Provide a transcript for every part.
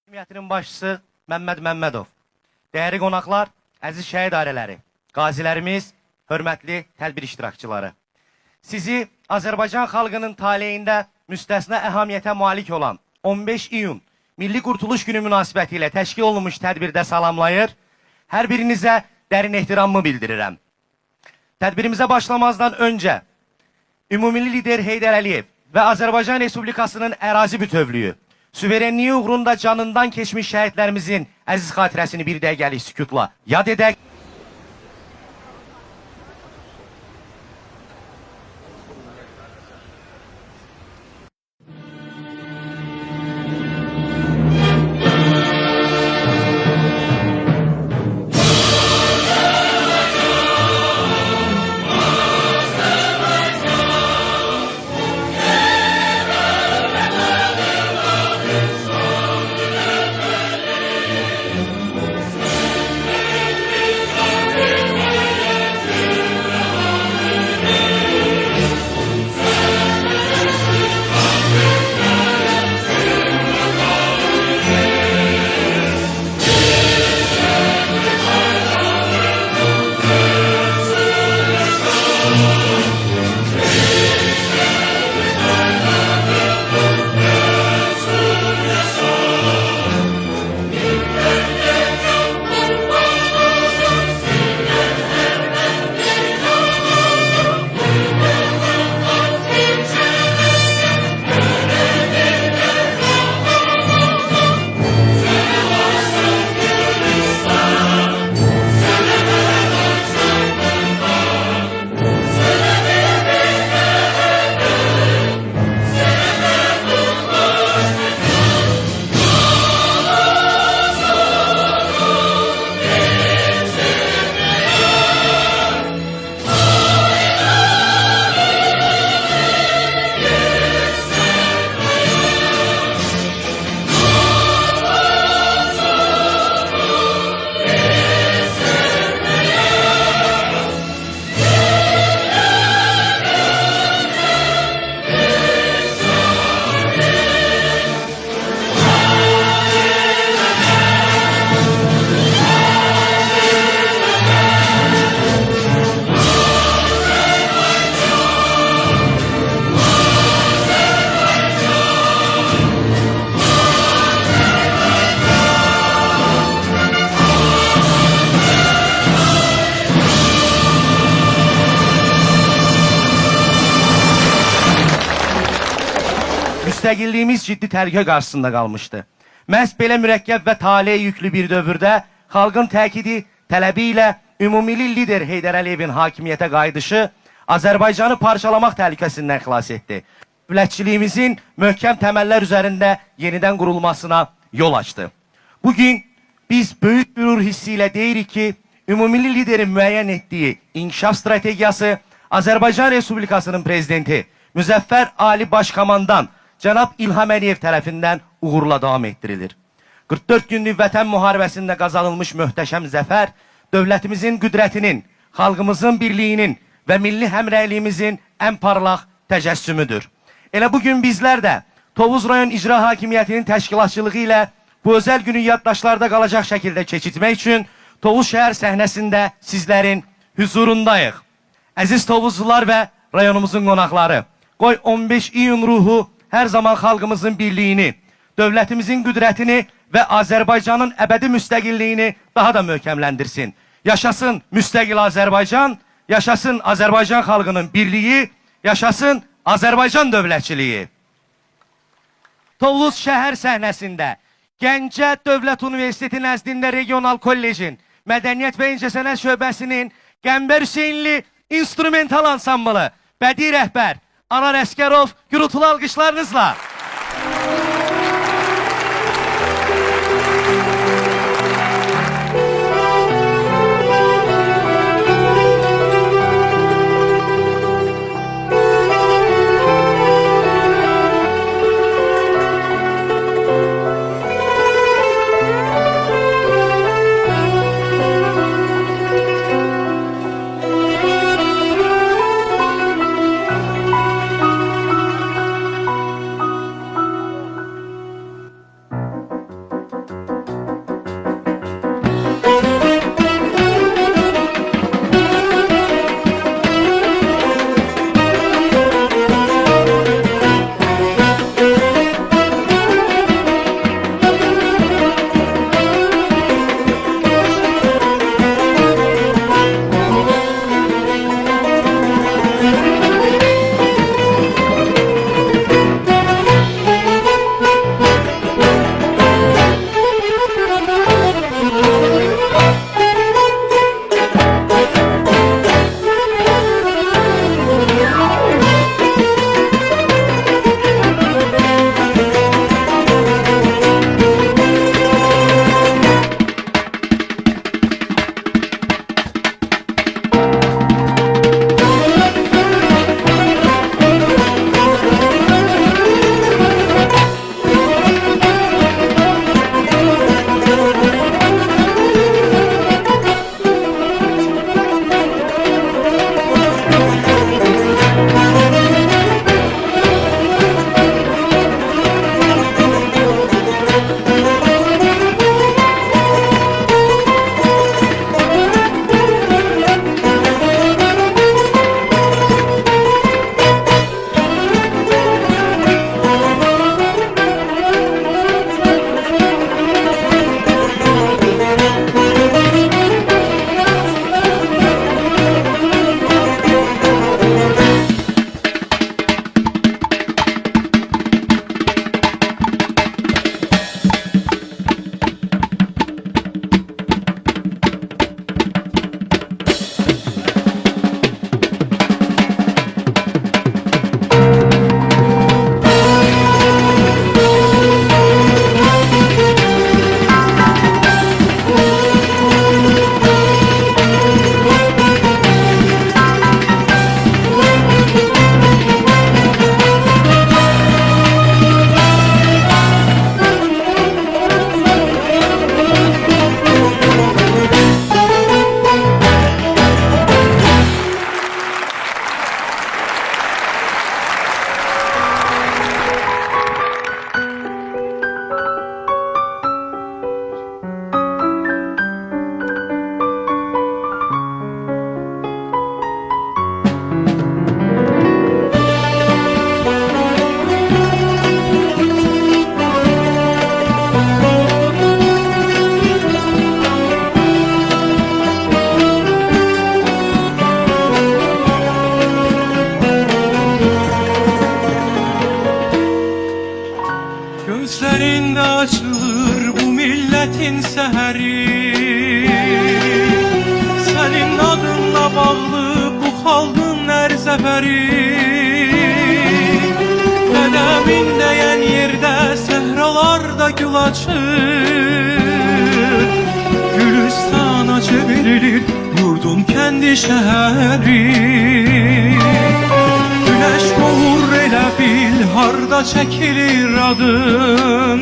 Hakimiyyətinin başçısı Məmməd Məmmədov, dəyərli qonaqlar, əziz şəhid ailələri, qazilərimiz, hörmətli tədbir iştirakçıları. Sizi Azərbaycan xalqının taleyində müstəsna əhəmiyyətə malik olan 15 iyun Milli Qurtuluş Günü münasibəti ilə təşkil olunmuş tədbirdə salamlayır, hər birinizə dərin ehtiramımı bildirirəm. Tədbirimizə başlamazdan öncə Ümumilli lider Heydər Əliyev və Azərbaycan Respublikasının ərazi bütövlüyü, suverenliyi uğrunda canından keçmiş şəhidlərimizin əziz xatirəsini bir dəqiqəlik sükutla yad edək. Müstəqilliyimiz ciddi təhlükə qarşısında qalmışdı. Məhz belə mürəkkəb və taleyə yüklü bir dövrdə xalqın təkidi, tələbi ilə ümumilli lider Heydər Əliyevin hakimiyyətə qayıdışı Azərbaycanı parçalamaq təhlükəsindən xilas etdi. Dövlətçiliyimizin möhkəm təməllər üzərində yenidən qurulmasına yol açdı. Bugün biz böyük qürur hissi ilə deyirik ki, ümumilli liderin müəyyən etdiyi inkişaf strategiyası Azərbaycan Respublikasının prezidenti Müzəffər Ali Başkomandan Cənab İlham Əliyev tərəfindən uğurla davam etdirilir. 44 günlük vətən müharibəsində qazanılmış möhtəşəm zəfər, dövlətimizin qüdrətinin, xalqımızın birliyinin və milli həmrəyliyimizin ən parlaq təcəssümüdür. Elə bugün bizlər də Tovuz rayon icra hakimiyyətinin təşkilatçılığı ilə bu özəl günü yaddaşlarda qalacaq şəkildə keçirtmək üçün Tovuz şəhər səhnəsində sizlərin huzurundayıq. Əziz Tovuzlular və rayonumuzun qonaqları, qoy 15 iyun ruhu hər zaman xalqımızın birliyini, dövlətimizin qüdrətini və Azərbaycanın əbədi müstəqilliyini daha da möhkəmləndirsin. Yaşasın müstəqil Azərbaycan, yaşasın Azərbaycan xalqının birliyi, yaşasın Azərbaycan dövlətçiliyi. Tovuz şəhər səhnəsində Gəncə Dövlət Universiteti nəzdində Regional Kollecin, Mədəniyyət və İncəsənət şöbəsinin Qəmbər Hüseynli instrumental ansamblı, bədii rəhbər Anar Əskərov gürültülü alqışlarınızla. millətin səhəri, sənin adınla bağlı bu xalqın hər zəfəri. Qədəmin dəyən yerdə səhralarda gül açır, Gülüstana çevrilir yurdun kendi şəhəri. Güneş doğur elə bil harda çəkilir adın,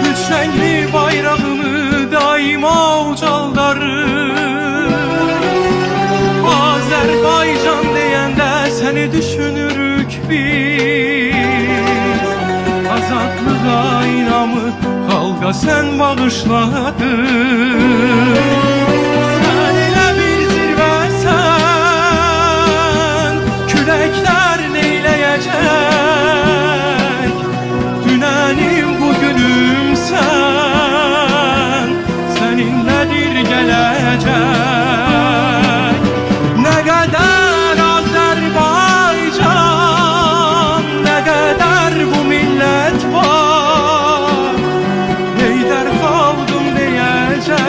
üç rəngli bayrağını daima ucaldarır. Azərbaycan deyəndə səni düşünürük biz, azadlığa inamı xalqa sən bağışladın. Sən elə bir zirvəsən, küləklər neyləyəcək? Dünənim bugünümsən, səninlədir gələcək. Nə qədər Azərbaycan, nə qədər bu millət var, Heydər xalqım deyəcək,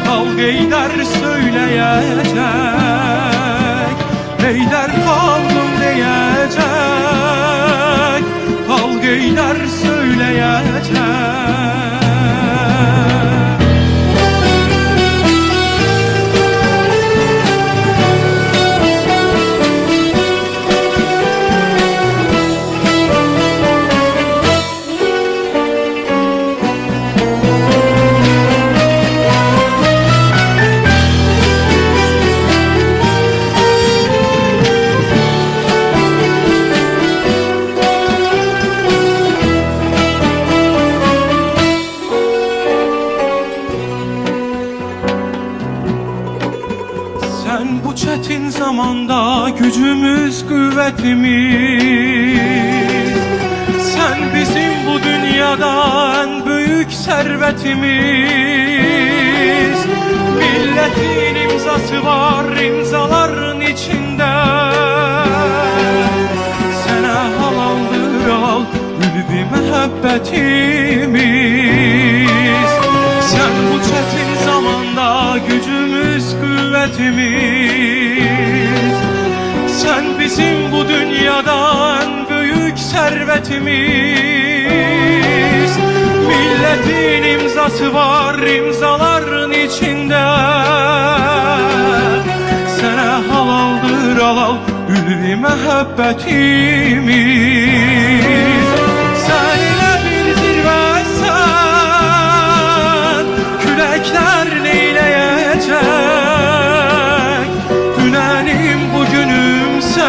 xalq Heydər söyləyəcək. Heydər xalqım deyəcək, xalq Heydər söyləyəcək. Sen bu çetin zamanda gücümüz, kuvvetimiz. Sen bizim bu dünyada en büyük servetimiz. Milletin imzası var imzaların içinde. Sana halaldır al ülvi muhabbetimiz. Sen bu çetin zamanda gücümüz, kuvvetimiz. Sen bizim bu dünyada en büyük servetimiz. Milletin imzası var imzaların içinde. Sana halaldır alal ülvi muhabbetimiz. Sen ile bir zirvesen, külekler neyleyecek? Dünənim bugünümsən,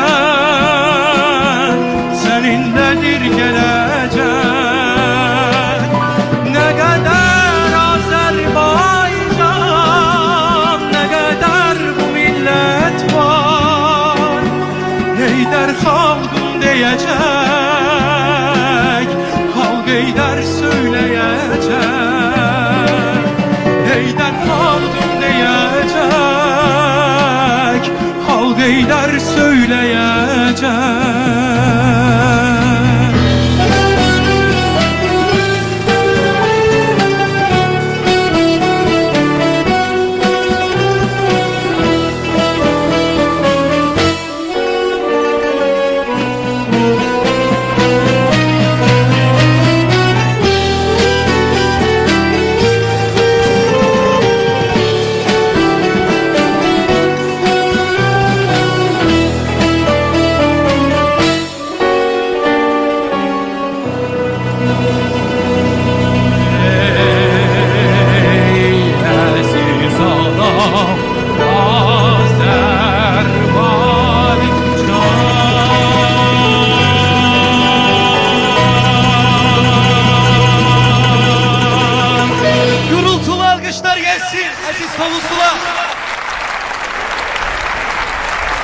səninlədir gələcək. Nə qədər Azərbaycan, nə qədər bu millət var, Heydər xalqım deyəcək, xalq Heydər söyləyəcək. Heydər xalqım deyəcək, xalq Heydər söyləyəcək.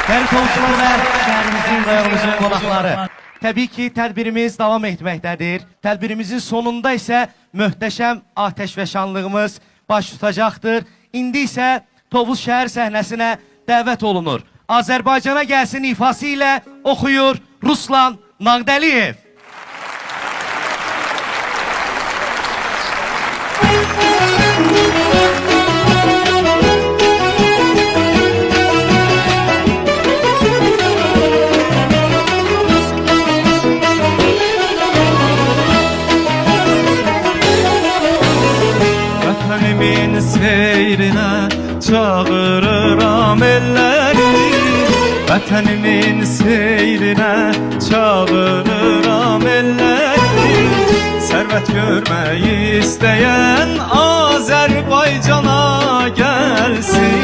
Değerli komşular ve şehrimizin, rayonumuzun qonaqları. Təbii ki, tədbirimiz davam etməkdədir. Tədbirimizin sonunda isə möhtəşəm atəşfəşanlığımız baş tutacaqdır. İndi isə Tovuz şəhər səhnəsinə dəvət olunur. Azərbaycana gəlsin ifası ilə oxuyur Ruslan Nağdəliyev. seyrinə çağırıram elləri, vətənimin seyrinə çağırıram elləri. Sərvət görməyi istəyən Azərbaycana gəlsin.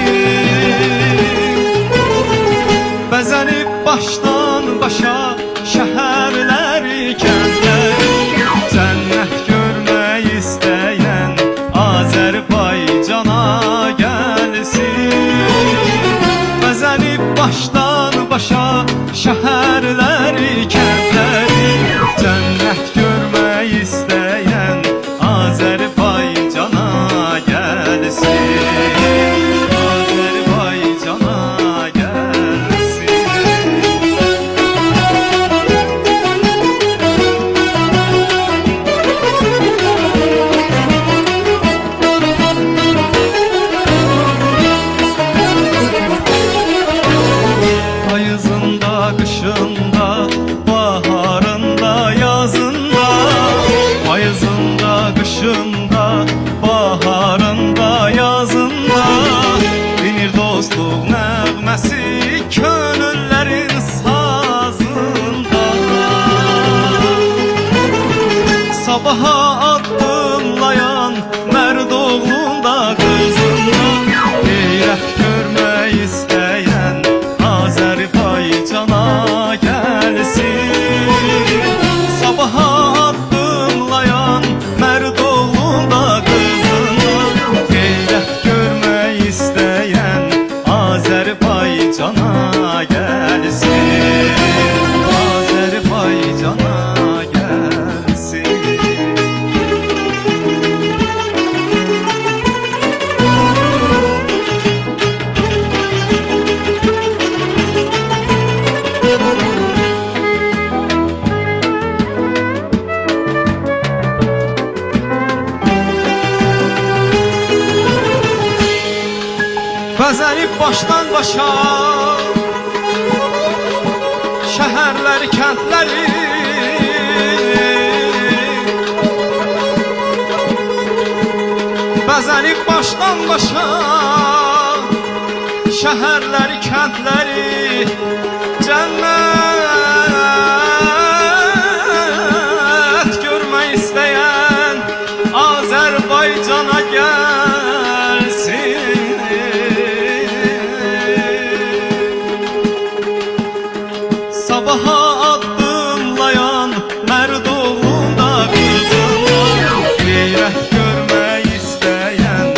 Bəzənib başdan başa şəhərləri, kəndləri, cənnət görmək istəyən Azərbaycana gəlsin. Bəzənib başdan başa şəhərləri, kəndləri, cənnət görmək istəyən Azərbaycana gəlsin. Azərbaycana gəlsin. Payızında, qışında, baharında, yazında, payızında, qışında, baharında, yazında dinir dostluq nəğməsi könüllərin sazında. Sabaha addımlayan mərd oğlunda, qızında heyrət görmək istəyən Azərbaycana gəlsin. Sabaha addımlayan mərd oğlunda, qızında heyrət görmək istəyən Azərbaycana gəlsin. Azərbaycana gəlsin. Bəzənib başdan başa şəhərləri, kəndləri, bəzənib başdan başa şəhərləri, kəndləri, cənnət görmək istəyən Azərbaycana gəlsin. Sabaha addımlayan mərd oğlunda, qızında heyrət görmək istəyən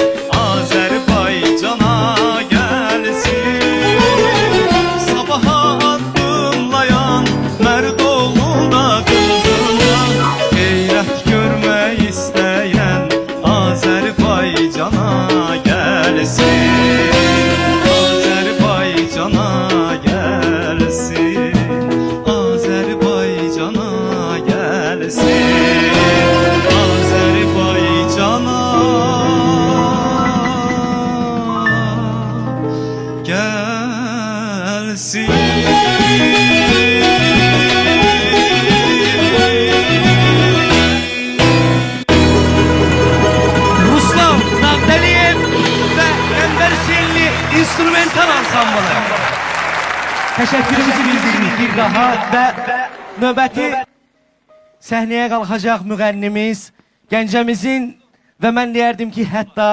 Azərbaycana gəlsin. Sabaha addımlayan mərd oğlunda, qızında heyrət görmək istəyən Azərbaycana gəlsin. Azərbaycana gəlsin. Azərbaycana gəlsin. Azərbaycana gəlsin. Ruslan Nağdəliyev və Ənvər Hüseynli instrumental ansamblı. Təşəkkürümüzü bildiririk bir daha və növbəti səhnəyə qalxacaq müğənnimiz, gəncəmizin və mən deyərdim ki, hətta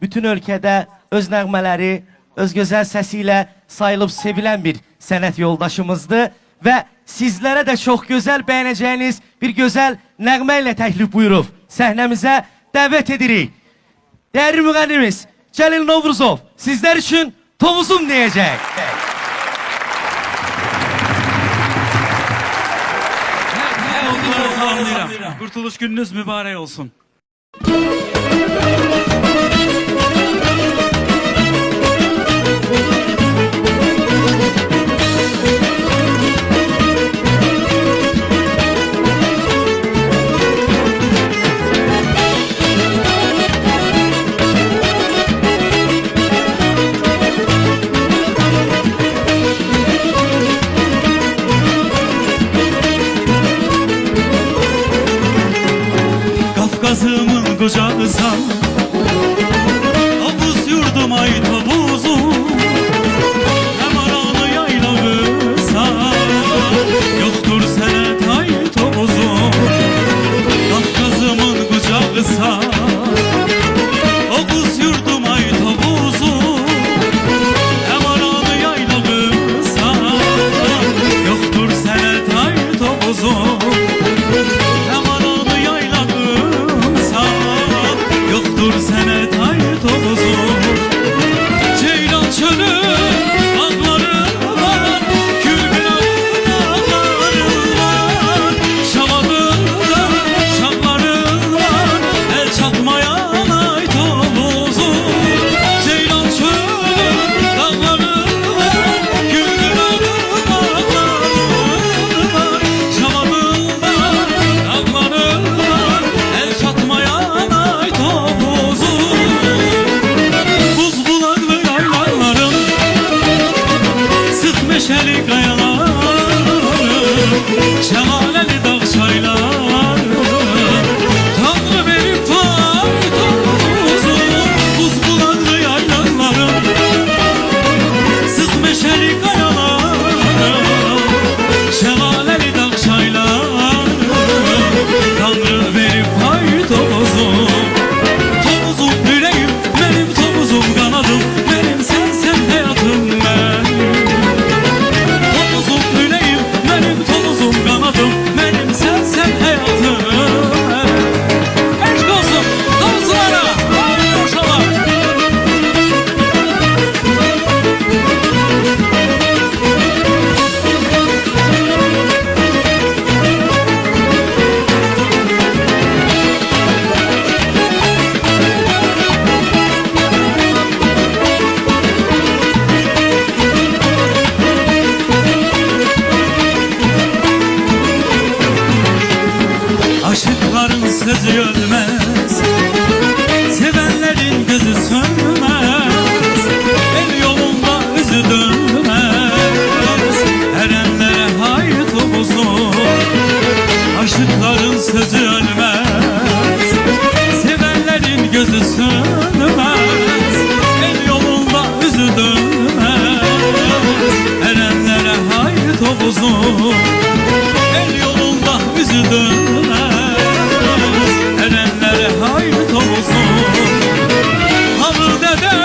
bütün ölkədə öz nəğmələri, öz gözəl səsi ilə sayılıb sevilən bir sənət yoldaşımızdır və sizlərə də çox gözəl bəyənəcəyiniz bir gözəl nəğmə ilə təklif buyurub səhnəmizə dəvət edirik. Dəyərli müğənnimiz Cəlil Novruzov sizlər üçün Tovuzum deyəcək. Kurtuluş gününüz mübarek olsun. Kafkasımın kucağısan sözü ölmez, sevenlerin gözü sönmez, el yolunda üzü dönmez. Erenlere hayır topuzun, aşıkların sözü ölmez, sevenlerin gözü sönmez, el yolunda üzü dönmez. Erenlere hayır topuzun, el yolunda üzü dönmez. Erenlere hayır topuzun. Hanı dede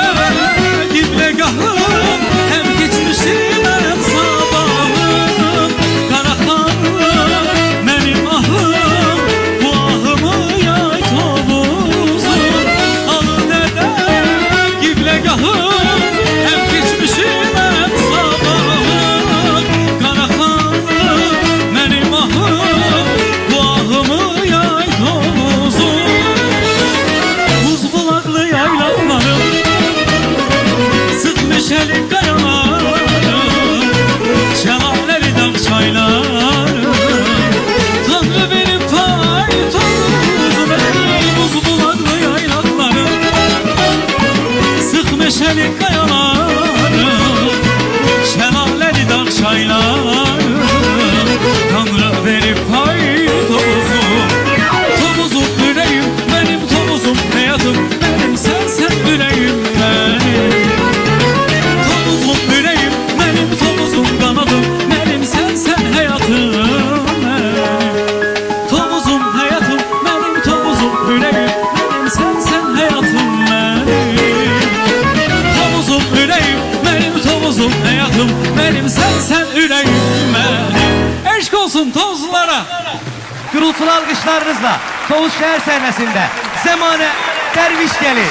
diblegahım, hem geçmişim hem sabahım. Karahanım benim ahım, bu ahımı yay topuzun. Hanı dede diblegahım, hem geçmişim hem sabahım. Karahanım benim ahım, bu ahımı yay topuzun. Buz bulaklı yaylalarım, sık meşeli kayalarım, şelaleli dağ çaylarım, Tanrı benim pay tozum. Buz bulaklı yaylalarım, sık meşeli kayalarım, şelaleli dağ çaylarım, Tanrı benim pay tozum. Tomuzum yüreğim benim, tomuzum hayatım benim, sensen yüreğim benim. Tomuzum yüreğim benim, tomuzum kanadım benim, sensen hayatım benim. Tomuzum hayatım benim, tomuzum yüreğim benim, sensen hayatım benim. Tomuzum yüreğim benim, tomuzum hayatım benim, sensen yüreğim benim. Eşk olsun tozlara. Gürültülü alkışlarınızla Tovuz şehir sahnesinde Zemane Derviş gelir.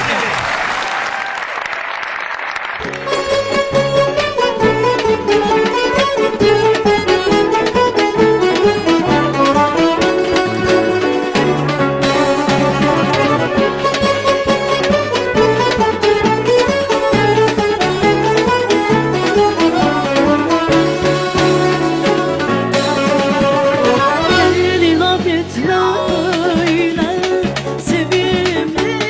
Gelin afetler öyle sevimlidir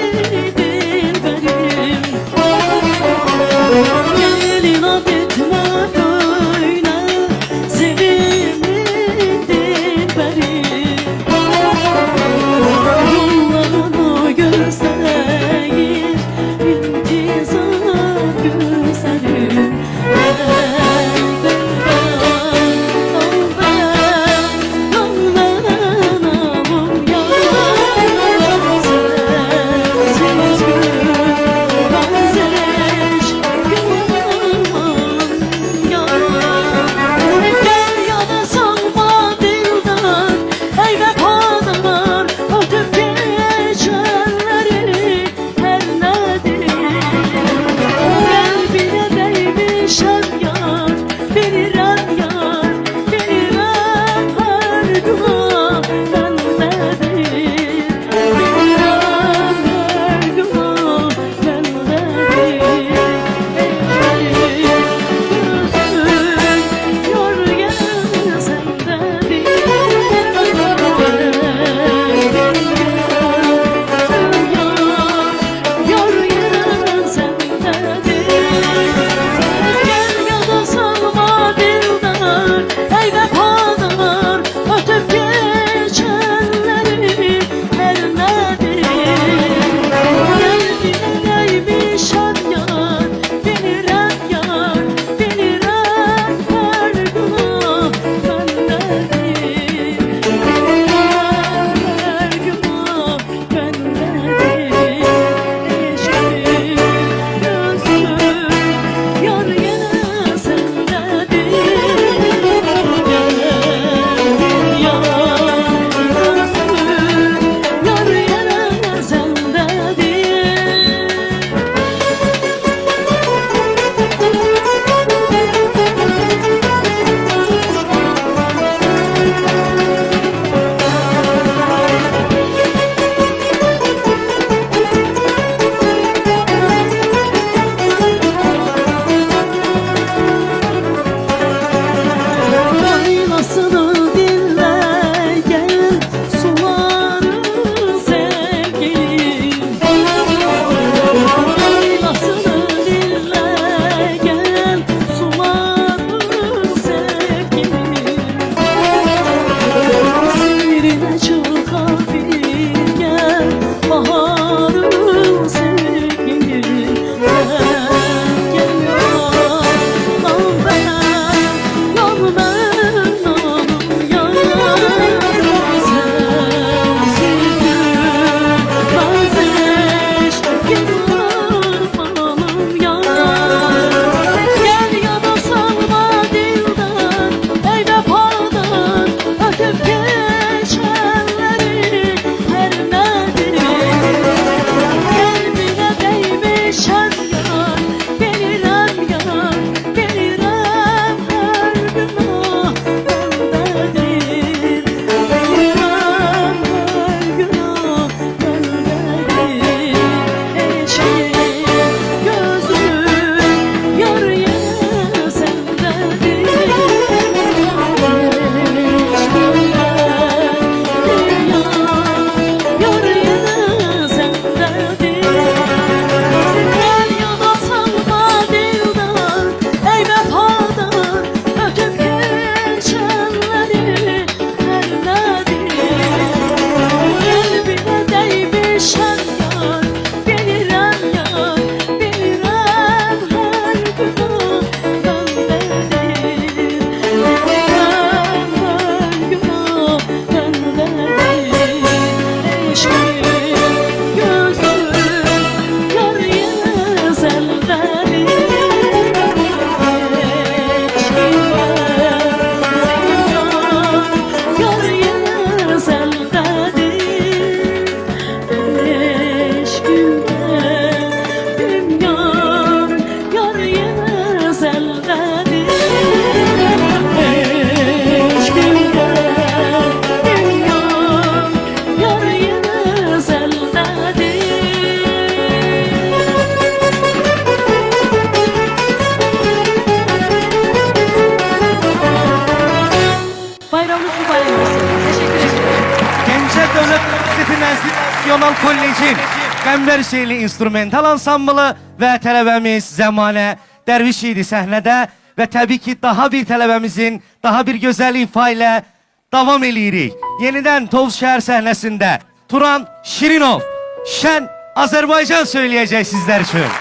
Kamal Kollecin Qəmbər Hüseyli instrumental ansamblı və tələbəmiz Zəmanə Dərviş idi səhnədə və təbii ki daha bir tələbəmizin daha bir gözəl ifa ilə davam eləyirik. Yenidən Tovuz şəhər səhnəsində Turan Şirinov Şən Azərbaycan söyləyəcək sizlər üçün.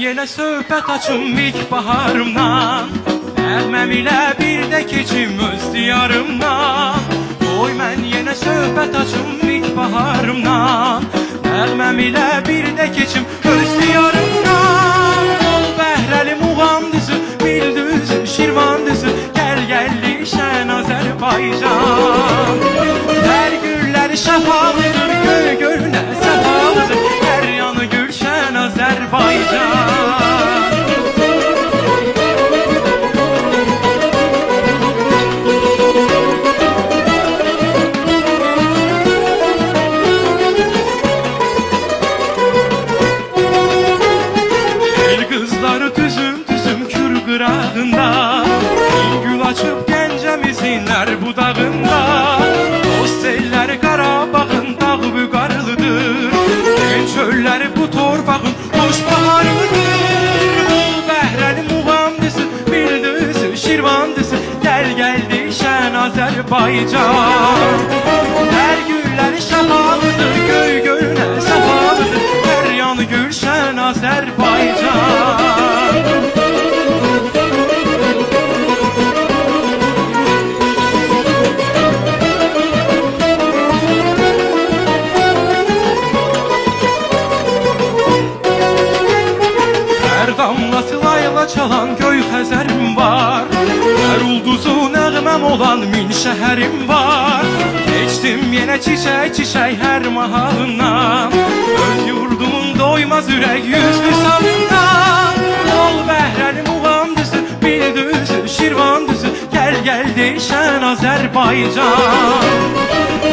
Yenə söhbət açım ilk baharımdan, Əlməm ilə bir də keçim öz diyarımdan. Oy mən yenə söhbət açım ilk baharımdan, Əlməm ilə bir də keçim öz diyarımdan. Ol bəhrəli muğam düzü, bil düzü, şirvan düzü, gəl gəlli şən Azərbaycan. Hər gülləri şəfalıdır, göy gölünə səfalıdır, hər yanı gülşən Azərbaycan. Gül açıb gəncəmizin ər budağında, dost elləri Qarabağın dağı büqarlıdır, gen çölləri bu torpağın xoş baharlıdır. Ol bəhrəli muğam düzü, bil düzü, şirvan düzü, gəl gəldi şən Azərbaycan. Hər gülləri şəfalıdır, göy gölünə səfalıdır, hər yanı gülşən Azərbaycan. Çalan göy xəzərim var, hər ulduzu nəğməm olan min şəhərim var. Keçdim yenə çiçək-çiçək hər mahalından, öz yurdumun doymaz ürək yüzlü salından. Ol bəhrəli muğam düzü, bil düzü, şirvan düzü, gəl gəl deyişən Azərbaycan.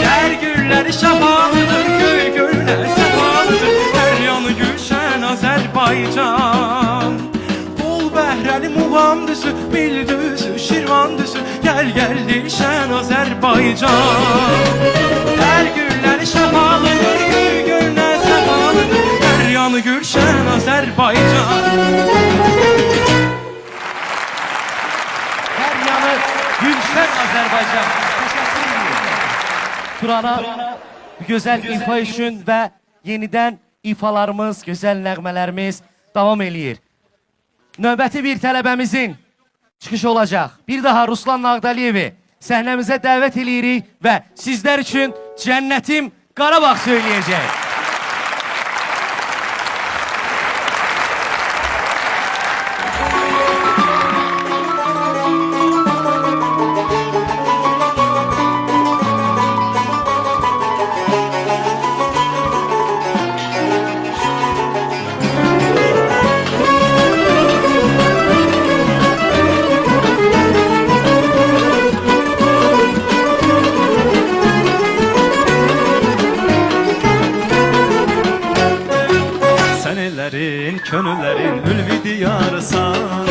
Hər gülləri şəfalıdır, göy gölünə səfalıdır, hər yanı gülşən Azərbaycan. Bəhrəli muğam düzü, bil düzü, şirvan düzü, gəl gəl deyişən Azərbaycan. Hər gülləri şəfalıdır, göy gölünə səfalıdır, hər yanı gülşən Azərbaycan. Hər yanı gülşən Azərbaycan. Turana gözəl ifa üçün və yenidən ifalarımız, gözəl nəğmələrimiz davam eləyir. Növbəti bir tələbəmizin çıxışı olacaq. Bir daha Ruslan Nağdaliyevi səhnəmizə dəvət eləyirik və sizlər üçün Cənnətim Qarabağ söyləyəcək. Könüllerin ülvi diyarısan,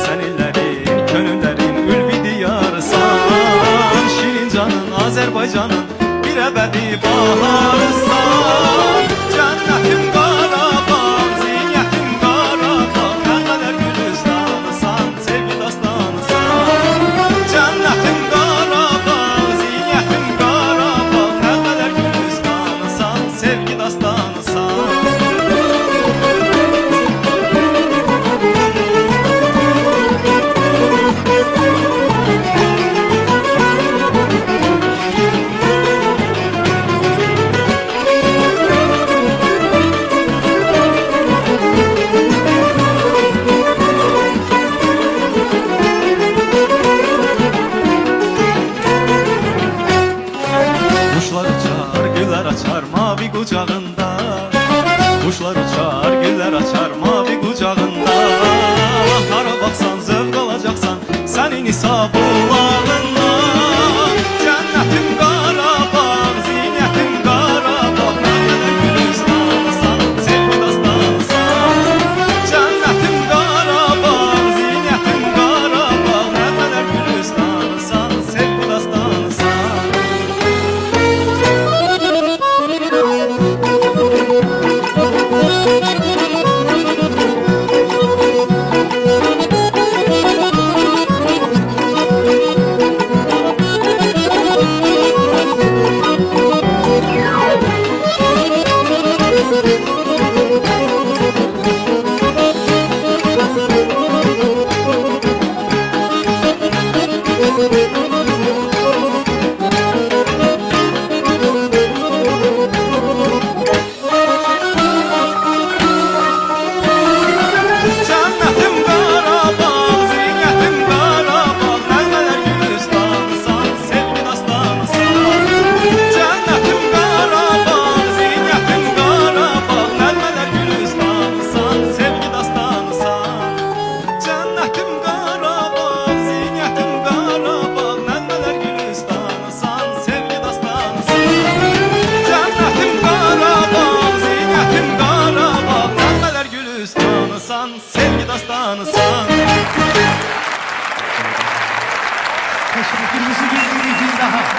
sen illerin, könüllerin ülvi diyarısan. Şirincanın, Azerbaycanın bir ebedi baharısan. Cennetim Qarabağ, ziynetim Qarabağ, ne kadar gülüstanısan, sevgi dastanısan. Cennetim Qarabağ, ziynetim Qarabağ, ne kadar gülüstanısan, sevgi dastanısan. Kucağında kuşlar uçar, güller açar mavi kucağında. Hara baksan zevk alacaksan senin isabullarından. Cennetim Qarabağ, zinet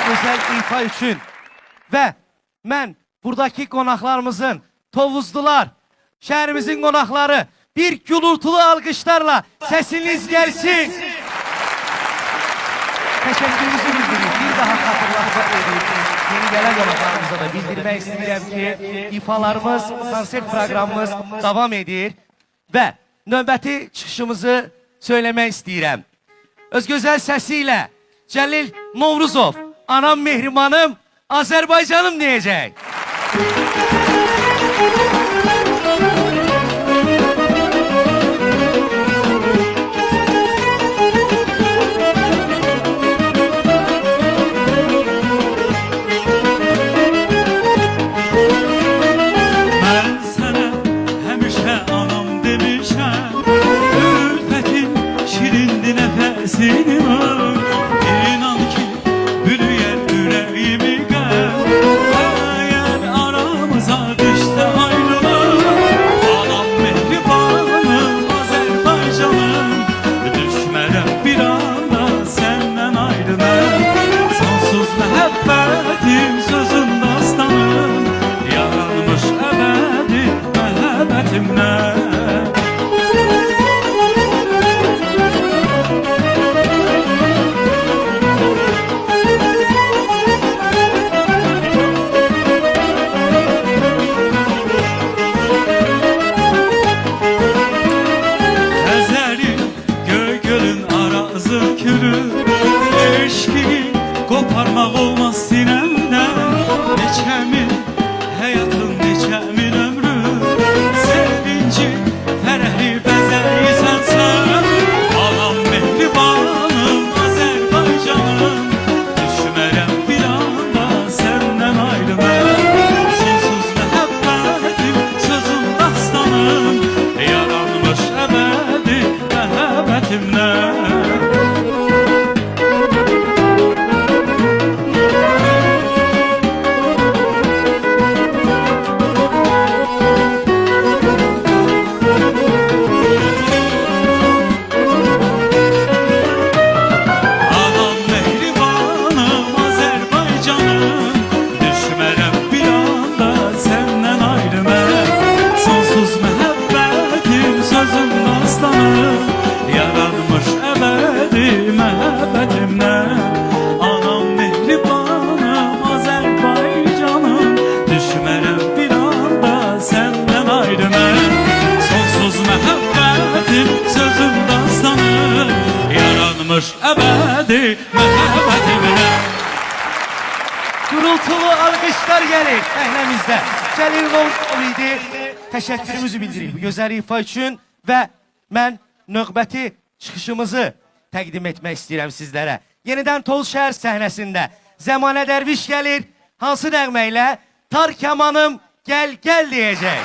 gözəl ifa üçün və mən buradakı qonaqlarımızın, Tovuzlular, şəhərimizin qonaqları bir gürültülü alqışlarla səsiniz gəlsin. Təşəkkürümüzü bildirir. Bir daha xatırlatmaq edir. Yeni gələn qonaqlarımıza da bildirmək istəyirəm ki, ifalarımız, konsert proqramımız davam edir və növbəti çıxışımızı söyləmək istəyirəm. Öz gözəl səsi ilə Cəlil Novruzov, anam mehrimanım, Azərbaycanım deyəcək. Mən sənə həmişə anam demişəm, ülfətin şirindi nəfəsini var. İnan ki, bürüyər ürəyimi qəm, əgər aramıza düşsə ayrılıq. Anam mehribanım, Azərbaycanım, düşmərəm bir anda səndən ayrı mən. Sonsuz məhəbbətim, sözüm dastanım, yaranmış əbədi məhəbbətimdən. Əzəlim göy gölün arazı külü, eşki qoparmaq olmaz sinəmdən. Neçə min həyatın, neçə min ömrü, sevinci, fərəhi bəzəyi sənsən. Anam mehribanım, Azərbaycanım, düşmərəm bir anda səndən ayrı mən. Sonsuz məhəbbətim, sözüm dastanım, yaranmış əbədi məhəbbətimdən. Anam mehribanım, Azərbaycanım, düşmərəm bir anda səndən ayrı mən. Sonsuz məhəbbətim, sözüm dastanım, yaranmış əbədi məhəbbətimdən. Anam mehribanım, Azərbaycanım, düşmərəm bir anda səndən ayrı mən. Sonsuz məhəbbətim, sözüm dastanım, yaranmış əbədi məhəbbətimdən. Gürültülü alqışlar gəlir səhnəmizdə. Cəlil Novruzov idi. Təşəkkürümüzü bildirir bu gözəl ifa üçün və mən növbəti çıxışımızı təqdim etmək istəyirəm sizlərə. Yenidən Tovuz şəhər səhnəsində Zəmanə Dərviş gəlir. Hansı nəğmə ilə? Tar kamanım gəl gəl deyəcək.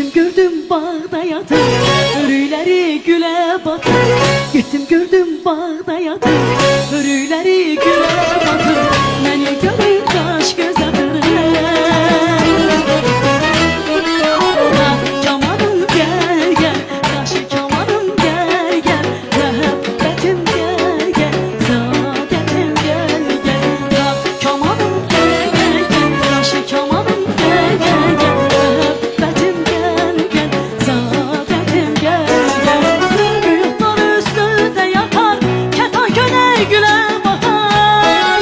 Gittim gördüm bağda yatır, hörükleri güle batır. Gittim gördüm bağda yatır, hörükleri güle batır. Məni görür kaş göz atır. Kamanım gel gel, kaşı kamanım gel gel. Məhəbbətim gel gel, saadətim gel gel. Kamanım gel gel gel, kaşı kamanım gel gel gel. Məhəbbətim gel gel, saadətim gel gel. Büyüklər üstündə yatar, kətan könək gülə batar.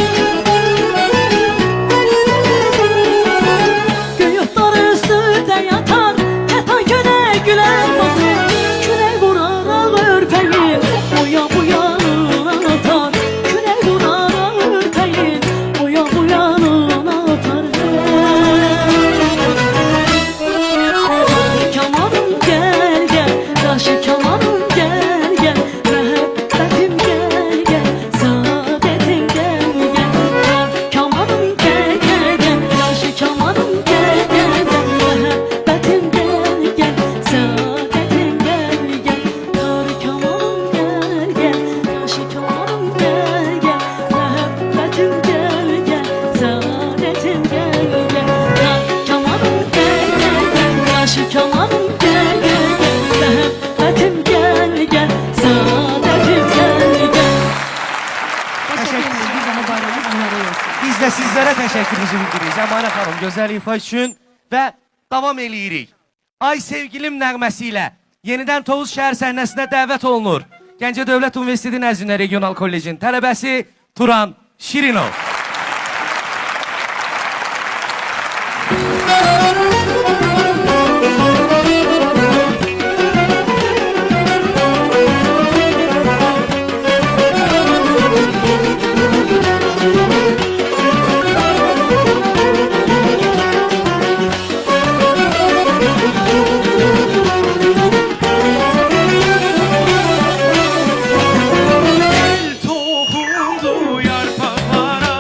Büyüklər üstündə yatar, kətan könək gülə batar. Külək vurar ağır pəyin, oya bu yanına atar. Külək vurar ağır pəyin, oya bu yanına atar. Kamanım gel gel, daşı kamanım gel gel. Məhəbbətim gel gel, saadətim gel gel. Kamanım gel gel gel, daşı kamanım gel gel gel. Məhəbbətim gel gel, saadətim gel gel. Kamanım gel gel, daşı kamanım gel gel. Məhəbbətim gel gel, saadətim gel gel. Kamanım gel gel gel, daşı kamanım gel gel gel. Məhəbbətim gel gel, saadətim gel gel. Teşekkür ederim. Bir daha bayramınız mübarək olsun. Biz de sizlere teşekkürümüzü bildiririk. Əmanə xanım, gözəl ifa üçün və davam eləyirik. Ay sevgilim nəğməsi ilə yenidən Tovuz şəhər səhnəsinə dəvət olunur. Gəncə Dövlət Universiteti Nəzdində Regional Kollecin tələbəsi Turan Şirinov. El toxundu yarpaqlara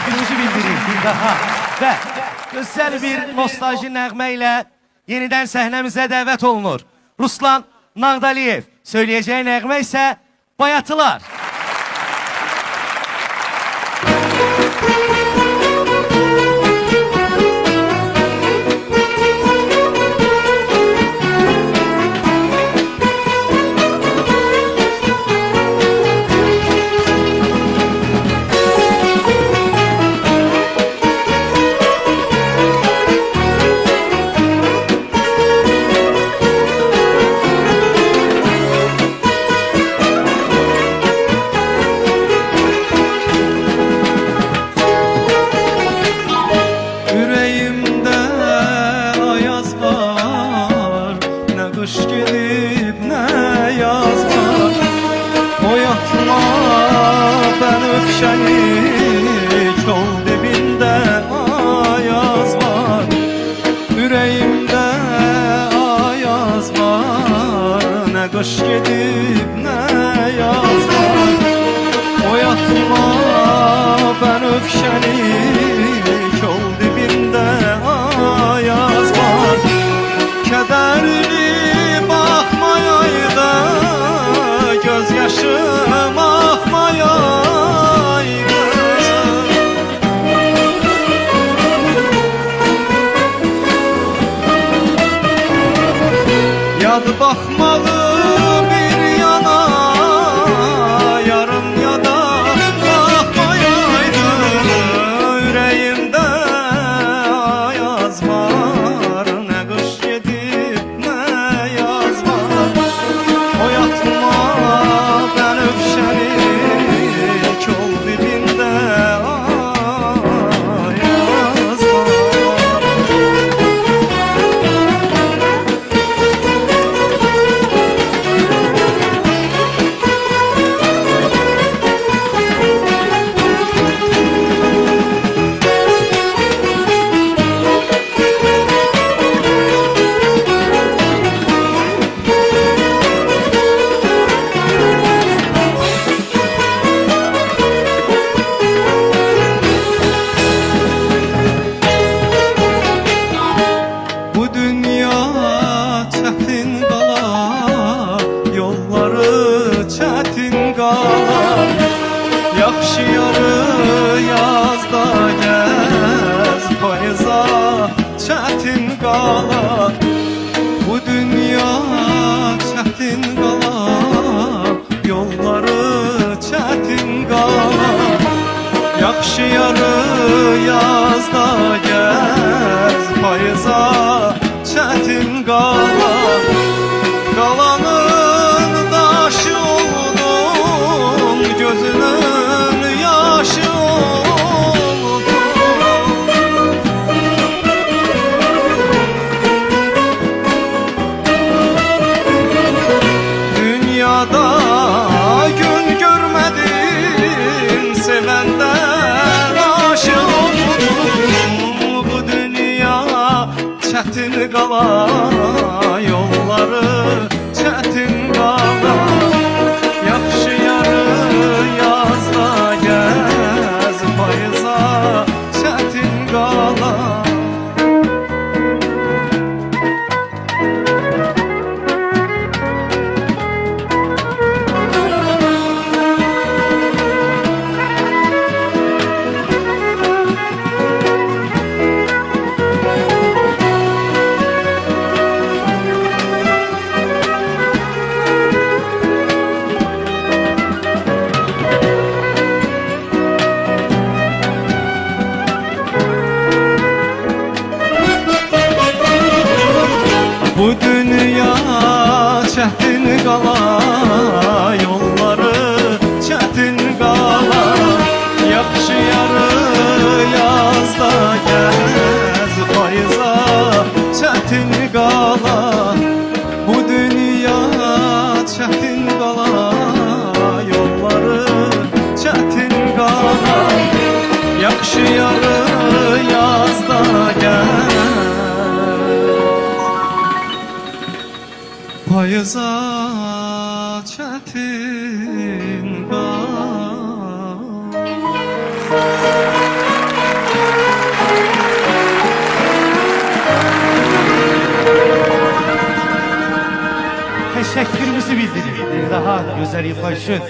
təşəkkürümüzü bildiririk bir daha. Və gözəl bir nostalji nəğmə ilə yenidən səhnəmizə dəvət olunur. Ruslan Nağdaliyev. Söyləyəcəyi nəğmə isə Bayatılar. Kış gelip ne yaz var. Oyatma ben öfşenik ol dibinde ayaz var. Yüreğimde ayaz var. Ne kış gelip ne yaz var. Oyatma ben öfşenik ol dibinde ayaz var. Kederli bakmayaydı, gözyaşım akmayaydı. Yad bakmalı bir yana, yarım yada bakmayaydı. Yüreğimde ayaz var, ne kış yedip ne yaz var. Oyatma ben öfşenik ol dibinde ayaz var. Bu dünya çətin qalar, yolları çətin qalar. Yaxşı yarı yazda gəz, payıza çətin qalar. Bu dünya çətin qalar, yolları çətin qalar. Yaxşı yarı yazda gəz, payıza çətin qalar. Qalanın daşı oldum, gözünün yaşı oldum. Dünyada gün görmedim, sevenden aşık oldum. Bu dünya çətin qalar, yolları çətin qalar. Yaxşı yarı yazda gəz, payıza çətin qalar. Bu dünya çətin qalar, yolları çətin qalar. Yaxşı yarı yazda gəz, payıza çətin qalar. Bu dünya çətin qalar, yolları çətin qalar. Yaxşı yarı yazda gəz, payıza çətin qalar. teşekkürümüzü bildiririk. Daha güzel ifaşın.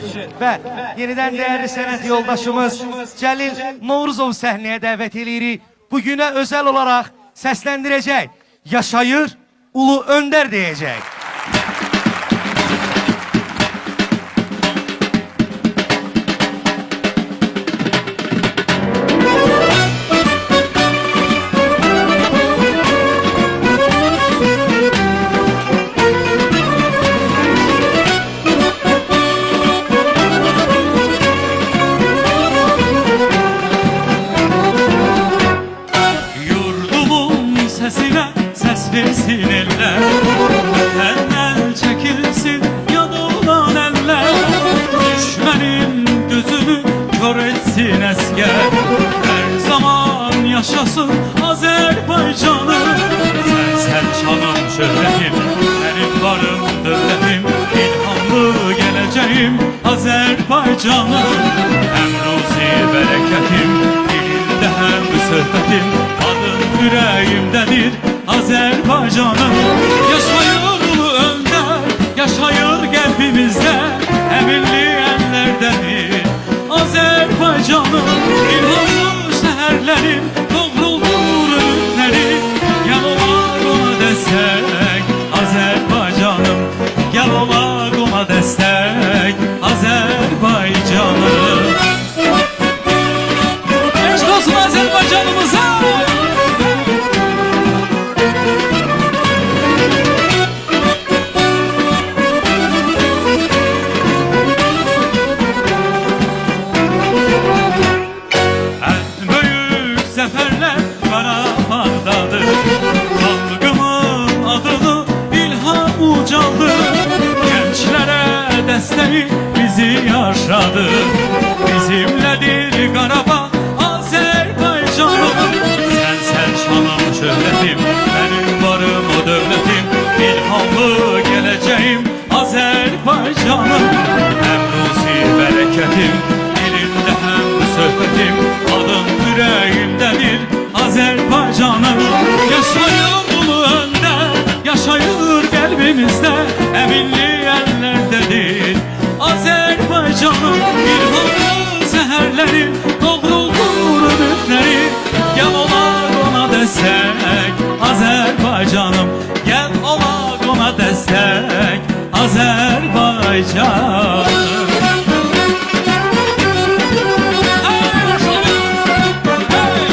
Ve yeniden değerli sənət yoldaşımız Cəlil Novruzov səhnəyə dəvət edirik. Bugüne özel olarak seslendirecek. Yaşayır, Ulu Önder diyecek. Yurdumun sesine ses versin eller, eller çekilsin yada olan eller. Düşmenin gözünü kör etsin esker, her zaman yaşasın Azerbaycanım. Sen şanım şöhretim, benim varım dövletim, ilhamlı geleceğim Azerbaycanım. Hem ruzi bereketim, dilinde hem söhbetim, adın yüreğimdedir Azerbaycanım. Yaşayır Ulu Önder, yaşayır kalbimizde, eminli ellerdedir Azerbaycanım. İlhamlı seherlerin doğruldur öğütleri, gel olar ona destek Azerbaycanım. Gel olar ona destek Azerbaycanım. Eşk olsun Azerbaycanımıza. En büyük zaferler Karabağ'dadır. Halkımın adını İlham ucaldı. Gençlere desteği bizi yaşadı. Bizimledir Karabağ Azerbaycanım. Sen şanım şöhretim, benim varım o dövletim, ilhamlı geleceğim Azerbaycanım. Hem ruzi bereketim, dilimde hem söhbetim, adın yüreğimdedir Azerbaycanım. Yaşayır Ulu Önder, yaşayır kalbimizde, eminli ellerdedir Azerbaycanım. İlhamlı seherlerin doğruldur ömürleri, gel olar ona destek Azerbaycanım. Gel olar ona destek Azerbaycanım. Hey, yaşayın! Hey!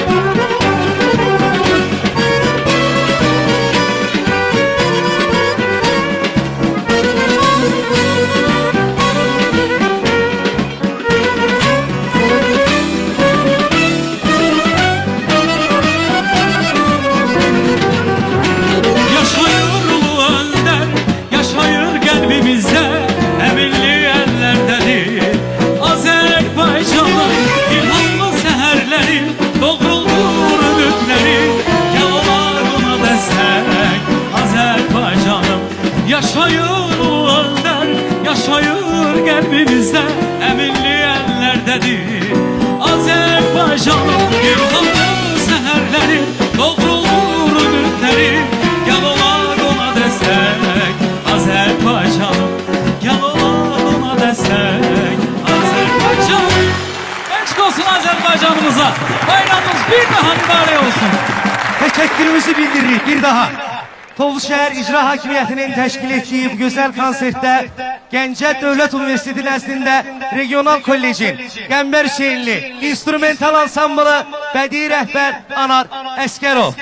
Yaşayır Ulu Önder, yaşayır kalbimizde, eminli ellerdedir Azerbaycanım. İlhamlı seherlerin doğruldur ömürleri, gel olar ona destek Azerbaycanım. Yaşayır Ulu Önder, yaşayır kalbimizde, eminli ellerdedir Azerbaycanım. İlhamlı seherlerin doğruldur ömürleri, gel olar ona destek Azerbaycanım. Gel olar ona destek Azerbaycanım. Eşk olsun Azerbaycanımıza. Bayramımız bir daha mübarek olsun. Teşekkürümüzü bildiririk bir daha. Tovuzşehir İcra Hakimiyyətinin təşkil etdiyi bu gözəl konsertdə Gəncə Dövlət Universiteti nəzdində Regional Kollecin Qəmbər Hüseynli instrumental ansamblı bədii rəhbər Anar Əskərov,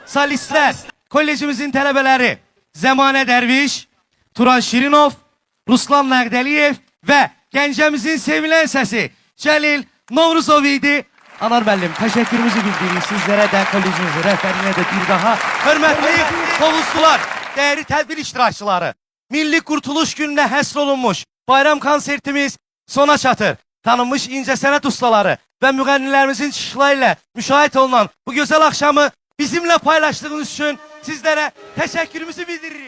solistlər kollecimizin tələbələri Zəmanə Dərviş, Turan Şirinov, Ruslan Nəqdəliyev və Gəncəmizin sevilən səsi Cəlil Novruzov idi. Anar müəllim, təşəkkürümüzü bildiririk sizlərə də, kollecimizin rəhbərinə də bir daha. Hörmətli Tovuzlular, değerli tədbir iştirakçıları, Milli Qurtuluş gününə həsr olunmuş bayram konsertimiz sona çatır. Tanınmış incəsənət ustaları və müğənnilərimizin çıxışları ilə müşahit olunan bu gözəl axşamı bizimlə paylaşdığınız üçün sizlərə təşəkkürümüzü bildiririk.